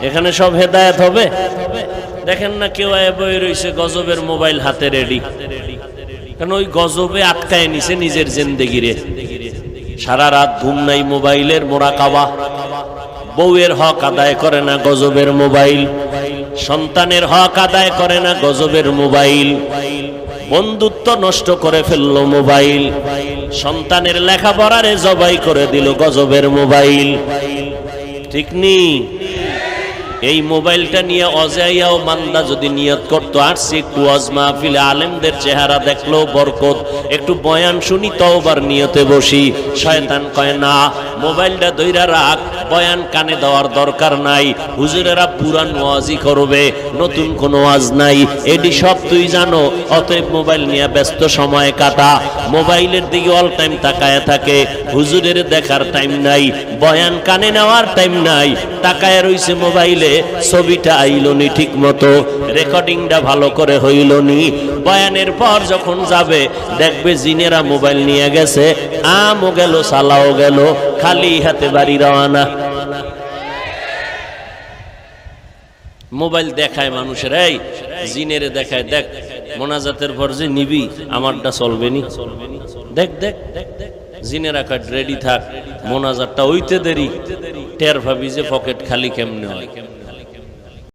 এখানে সব হেদায়েত হবে? দেখেন না কেউ বই রইছে গজবের মোবাইল হাতে রেডি, কারণ ওই গজবে আটকায় নিছে নিজের জিন্দেগিরে। সারা রাত ঘুম নাই, মোবাইলের মোরাকাবা। বউয়ের হক আদায় করে না, গজবের মোবাইল। সন্তানের হক আদায় করে না, গজবের মোবাইল। বন্ধুত্ব নষ্ট করে ফেললো মোবাইল। সন্তানের লেখাপড়ারে জবাই করে দিল গজবের মোবাইল। ঠিক নেই? এই মোবাইলটা নিয়ে অজাইয়াও মান্দা যদি নিয়ত করতো, আসছি একটু ওয়াজ মাহফিলে আলেমদের চেহারা দেখলো বরকত, একটু বয়ান শুনি তওবার নিয়তে বসি। শয়তান কয় না, মোবাইলটা ধইরা রাখ, বয়ান কানে দেওয়ার দরকার নাই, হুজুরেরা পুরান ওয়াজই করবে, নতুন কোনো ওয়াজ নাই, এডি সব তুই জানো। অতএব মোবাইল নিয়ে ব্যস্ত সময় কাটা, মোবাইলের দিকে অল টাইম তাকায় থাকে, হুজুরের দেখার টাইম নাই, বয়ান কানে নেওয়ার টাইম নাই, তাকায় রইছে মোবাইলে। ছবিটা আইল নি ঠিক মতো, রেকর্ডিংটা ভালো করে হইল নি। বয়ানের পর যখন যাবে দেখবে জিনেরা মোবাইল নিয়ে গেছে, আমও গেল সালাও গেল, খালি হাতে বাড়ি রওয়ানা। মোবাইল দেখায় মানুষের, এই জিনেরে দেখায়, দেখ মোনাজাতের পর যে নিবি আমারটা চলবে নি, দেখ দেখ জিনেরা কয় রেডি থাক, মোনাজাতটা হইতে দেরি, টের ভাবি যে পকেট খালি কেমনে হয়।